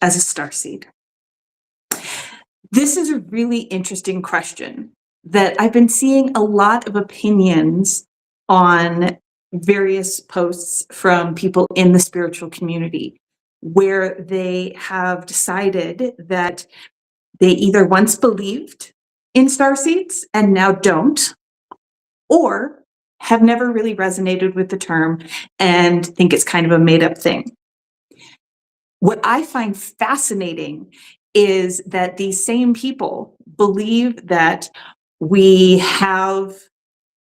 as a starseed? This is a really interesting question that I've been seeing a lot of opinions on various posts from people in the spiritual community, where they have decided that they either once believed in starseeds and now don't, or have never really resonated with the term and think it's kind of a made up thing. What I find fascinating is that these same people believe that we have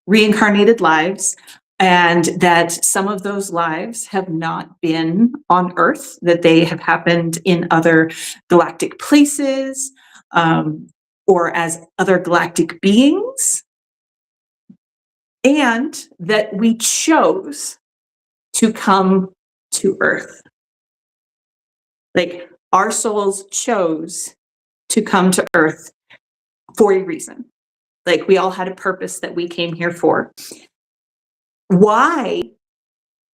reincarnated lives and that some of those lives have not been on Earth, that they have happened in other galactic places, or as other galactic beings, and that we chose to come to Earth. Like, our souls chose to come to Earth for a reason. Like, we all had a purpose that we came here for. Why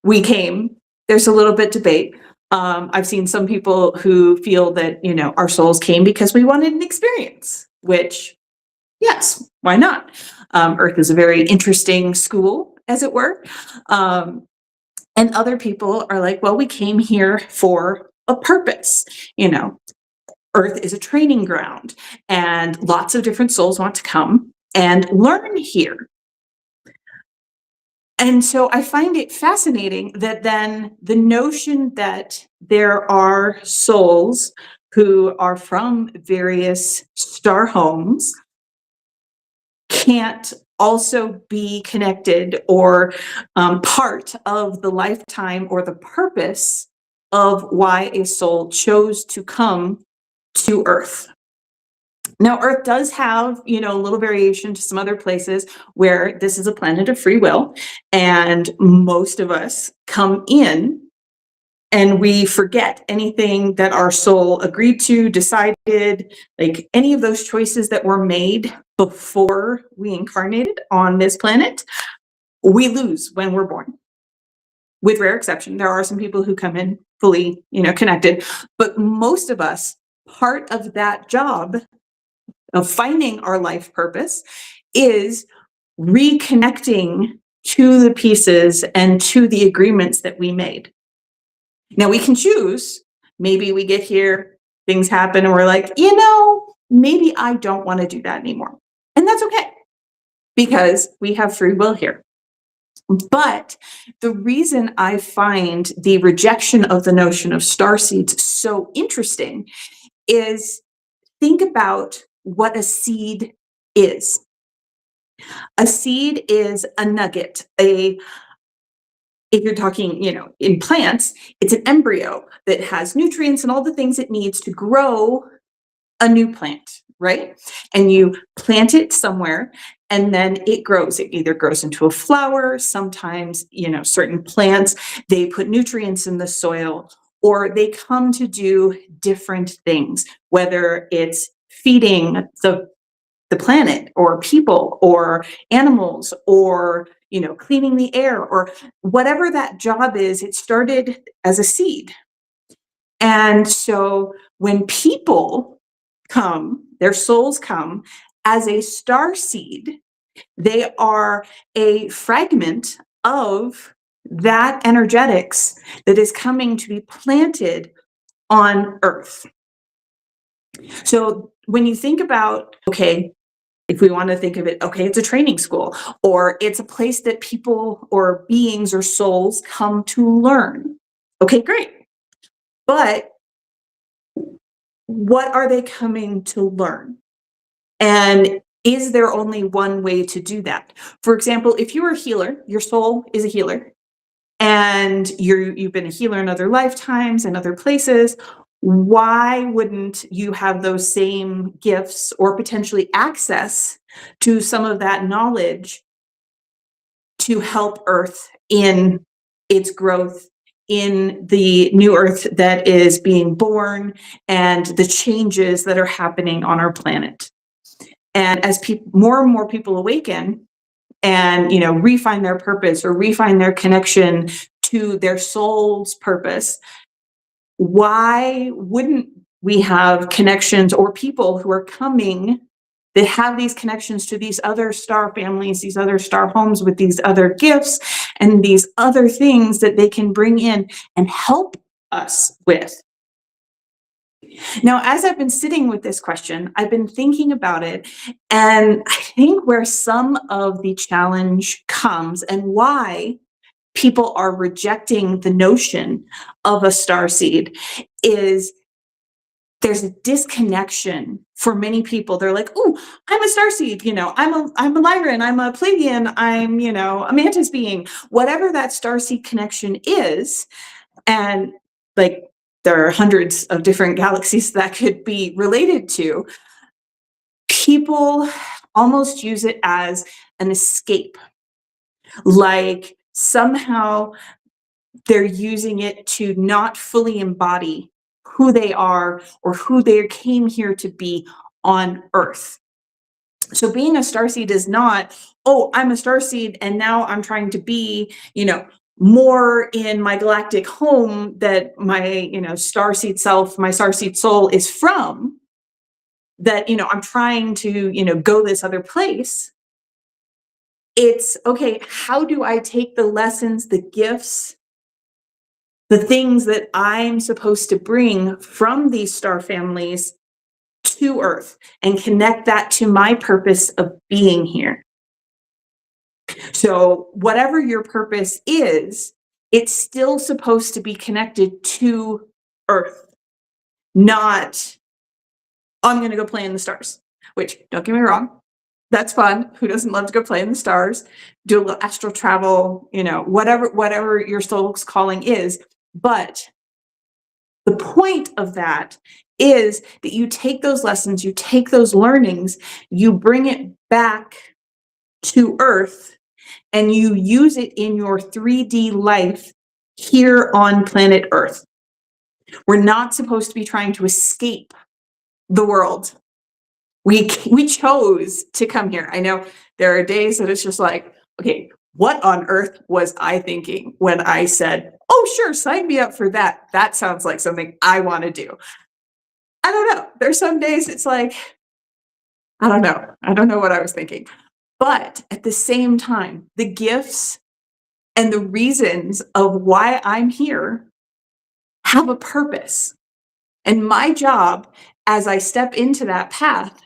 we came, there's a little bit debate. I've seen some people who feel that, our souls came because we wanted an experience, which, yes, why not? Earth is a very interesting school, as it were. And other people are like, well, we came here for a purpose. Earth is a training ground, and lots of different souls want to come and learn here. And so I find it fascinating that then the notion that there are souls who are from various star homes can't also be connected or part of the lifetime or the purpose of why a soul chose to come to Earth. Now, Earth does have, a little variation to some other places where this is a planet of free will, and most of us come in and we forget anything that our soul agreed to, decided, like any of those choices that were made before we incarnated on this planet, we lose when we're born. With rare exception, there are some people who come in fully, connected, but most of us, part of that job of finding our life purpose is reconnecting to the pieces and to the agreements that we made. Now, we can choose. Maybe we get here, things happen, and we're like, maybe I don't want to do that anymore. And that's okay, because we have free will here. But the reason I find the rejection of the notion of starseeds so interesting is, think about what a seed is. A seed is a nugget. If you're talking, in plants, it's an embryo that has nutrients and all the things it needs to grow a new plant, right? And you plant it somewhere, and then it grows. It either grows into a flower. Sometimes, certain plants, they put nutrients in the soil, or they come to do different things, whether it's feeding the planet or people or animals, or cleaning the air, or whatever that job is. It started as a seed. And so when people come, their souls come as a star seed, they are a fragment of that energetics that is coming to be planted on Earth. So when you think about, okay, if we want to think of it, okay, it's a training school, or it's a place that people or beings or souls come to learn. Okay, great. But what are they coming to learn? And is there only one way to do that? For example, if you're a healer, your soul is a healer, and you've been a healer in other lifetimes and other places, why wouldn't you have those same gifts or potentially access to some of that knowledge to help Earth in its growth, in the new Earth that is being born, and the changes that are happening on our planet? And as more and more people awaken and, refine their purpose or refine their connection to their soul's purpose, Why wouldn't we have connections or people who are coming that have these connections to these other star families, these other star homes with these other gifts and these other things that they can bring in and help us with? Now, as I've been sitting with this question, I've been thinking about it, and I think where some of the challenge comes and why people are rejecting the notion of a star seed is there's a disconnection for many people. They're like, "Oh, I'm a starseed, I'm a Lyran, I'm a Pleiadian, I'm, a mantis being," whatever that starseed connection is. And like there are hundreds of different galaxies that could be related to. People almost use it as an escape, like somehow they're using it to not fully embody who they are or who they came here to be on Earth. So being a starseed is not, oh, I'm a starseed and now I'm trying to be, more in my galactic home that my, starseed self, my starseed soul is from, that, I'm trying to, go this other place. It's okay, how do I take the lessons, the gifts, the things that I'm supposed to bring from these star families to Earth and connect that to my purpose of being here? So, whatever your purpose is, it's still supposed to be connected to Earth, not, I'm going to go play in the stars, which, don't get me wrong, that's fun. Who doesn't love to go play in the stars, do a little astral travel, whatever your soul's calling is. But the point of that is that you take those lessons, you take those learnings, you bring it back to Earth, and you use it in your 3D life here on planet Earth. We're not supposed to be trying to escape the world. We chose to come here. I know there are days that it's just like, okay, what on earth was I thinking when I said, oh, sure, sign me up for that. That sounds like something I want to do. I don't know. There's some days it's like, I don't know. I don't know what I was thinking. But at the same time, the gifts and the reasons of why I'm here have a purpose. And my job as I step into that path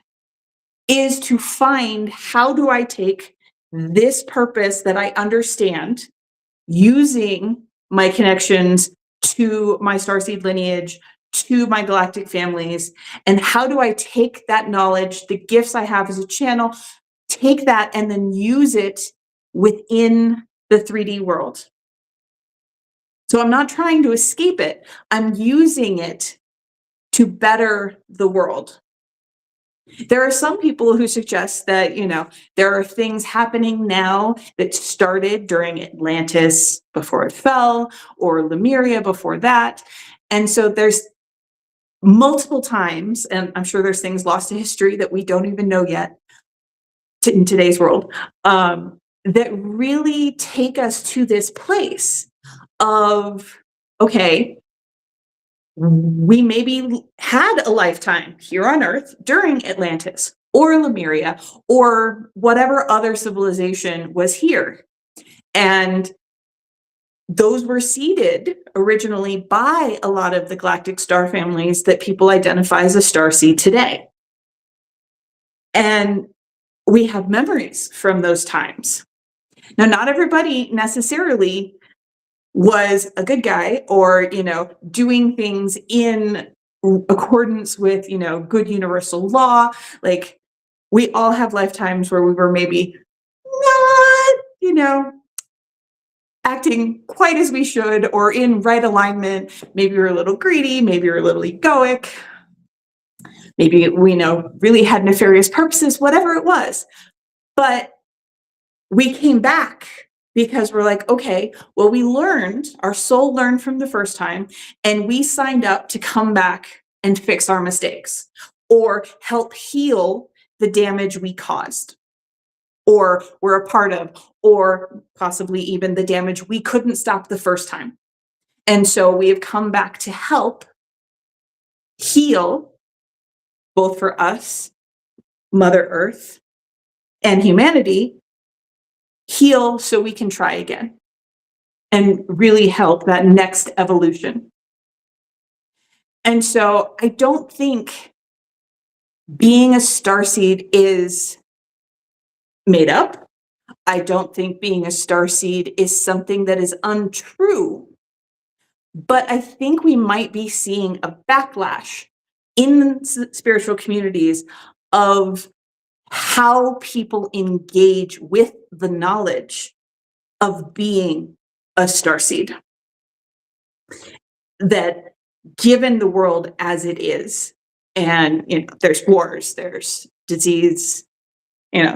is to find, how do I take this purpose that I understand using my connections to my starseed lineage, to my galactic families, and how do I take that knowledge, the gifts I have as a channel, take that and then use it within the 3D world. So I'm not trying to escape it. I'm using it to better the world. There are some people who suggest that, there are things happening now that started during Atlantis before it fell, or Lemuria before that. And so there's multiple times, and I'm sure there's things lost to history that we don't even know yet in today's world, that really take us to this place of, okay, we maybe had a lifetime here on Earth during Atlantis or Lemuria or whatever other civilization was here. And those were seeded originally by a lot of the galactic star families that people identify as a starseed today. And we have memories from those times. Now, not everybody necessarily was a good guy or, doing things in accordance with, good universal law. Like, we all have lifetimes where we were maybe not, acting quite as we should or in right alignment. Maybe we're a little greedy, maybe we're a little egoic, maybe we, really had nefarious purposes, whatever it was. But we came back because we're like, okay, well, we learned, our soul learned from the first time, and we signed up to come back and fix our mistakes or help heal the damage we caused or were a part of, or possibly even the damage we couldn't stop the first time. And so we have come back to help heal, both for us, Mother Earth, and humanity, heal so we can try again and really help that next evolution. And so I don't think being a starseed is made up. I don't think being a starseed is something that is untrue. But I think we might be seeing a backlash in spiritual communities of how people engage with the knowledge of being a starseed. That given the world as it is, and there's wars, there's disease,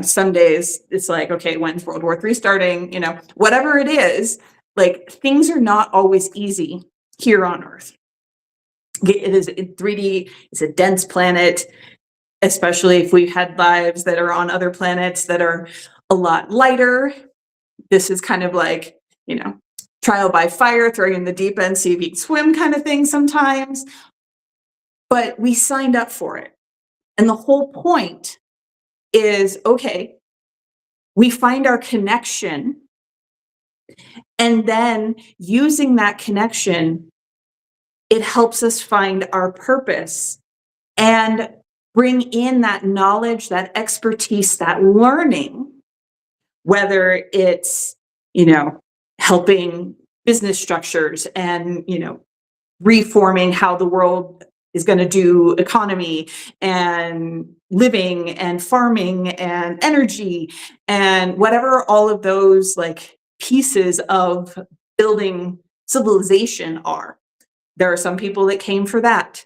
some days it's like, okay, when's World War III starting? Whatever it is, like things are not always easy here on Earth. It is in 3D, it's a dense planet, especially if we've had lives that are on other planets that are a lot lighter. This is kind of like, trial by fire, throwing in the deep end, see if you can swim kind of thing sometimes. But we signed up for it. And the whole point is, okay, we find our connection, and then using that connection, it helps us find our purpose and bring in that knowledge, that expertise, that learning, whether it's, helping business structures and, reforming how the world is going to do economy and living and farming and energy and whatever all of those like pieces of building civilization are. There are some people that came for that.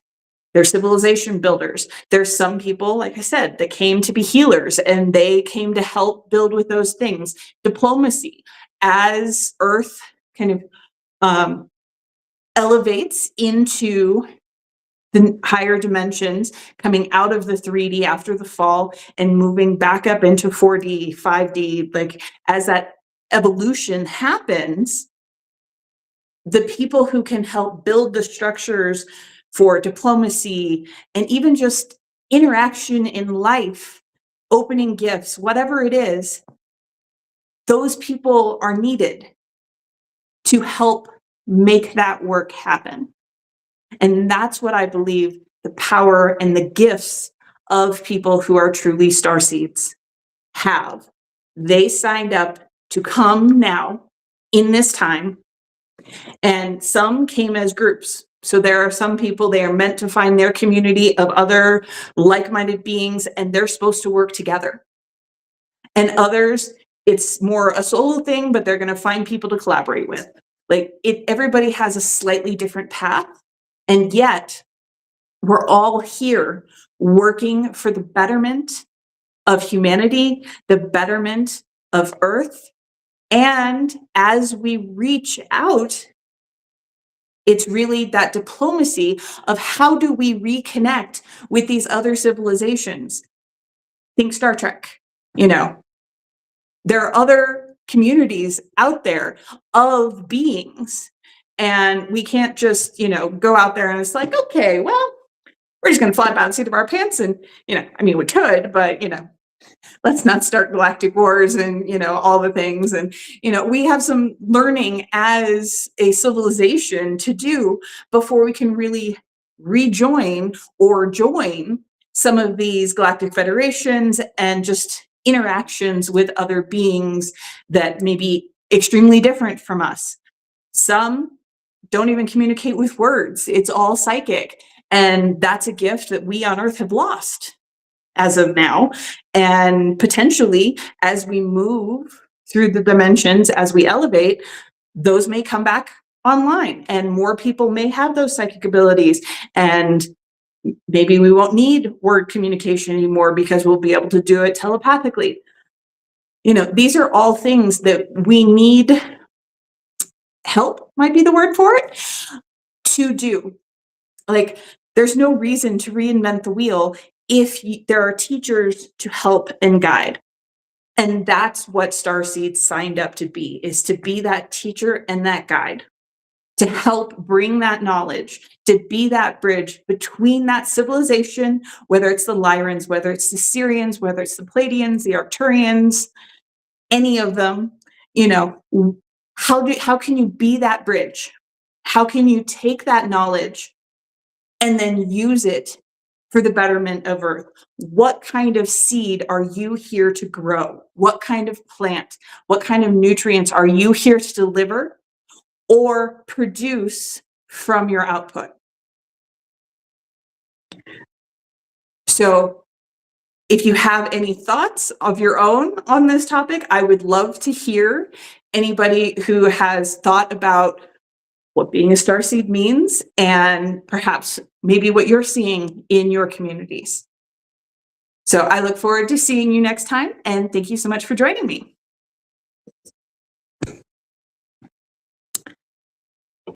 They're civilization builders. There's some people, like I said, that came to be healers, and they came to help build with those things. Diplomacy, as Earth kind of elevates into the higher dimensions, coming out of the 3D after the fall and moving back up into 4D, 5D, like as that evolution happens, the people who can help build the structures for diplomacy and even just interaction in life, opening gifts, whatever it is, those people are needed to help make that work happen. And that's what I believe the power and the gifts of people who are truly starseeds have. They signed up to come now in this time, and some came as groups. So there are some people, they are meant to find their community of other like-minded beings, and they're supposed to work together. And others, it's more a solo thing, but they're going to find people to collaborate with. Like everybody has a slightly different path, and yet we're all here working for the betterment of humanity, the betterment of Earth. And as we reach out, it's really that diplomacy of how do we reconnect with these other civilizations? Think Star Trek, there are other communities out there of beings, and we can't just, go out there and it's like, okay, well, we're just going to fly by the seat of our pants. And, we could, but, let's not start galactic wars and, all the things. And, we have some learning as a civilization to do before we can really rejoin or join some of these galactic federations and just interactions with other beings that may be extremely different from us. Some don't even communicate with words. It's all psychic. And that's a gift that we on Earth have lost as of now. And potentially, as we move through the dimensions, as we elevate, those may come back online and more people may have those psychic abilities. And maybe we won't need word communication anymore because we'll be able to do it telepathically. These are all things that we need help, might be the word for it, to do. Like, there's no reason to reinvent the wheel if there are teachers to help and guide. And that's what Starseeds signed up to be, is to be that teacher and that guide. to help bring that knowledge, to be that bridge between that civilization, whether it's the Lyrans, whether it's the Syrians, whether it's the Palladians, the Arcturians, any of them, you know, how can you be that bridge? How can you take that knowledge and then use it for the betterment of Earth? What kind of seed are you here to grow? What kind of plant? What kind of nutrients are you here to deliver or produce from your output? So if you have any thoughts of your own on this topic, I would love to hear anybody who has thought about what being a starseed means and perhaps maybe what you're seeing in your communities. So I look forward to seeing you next time, and thank you so much for joining me.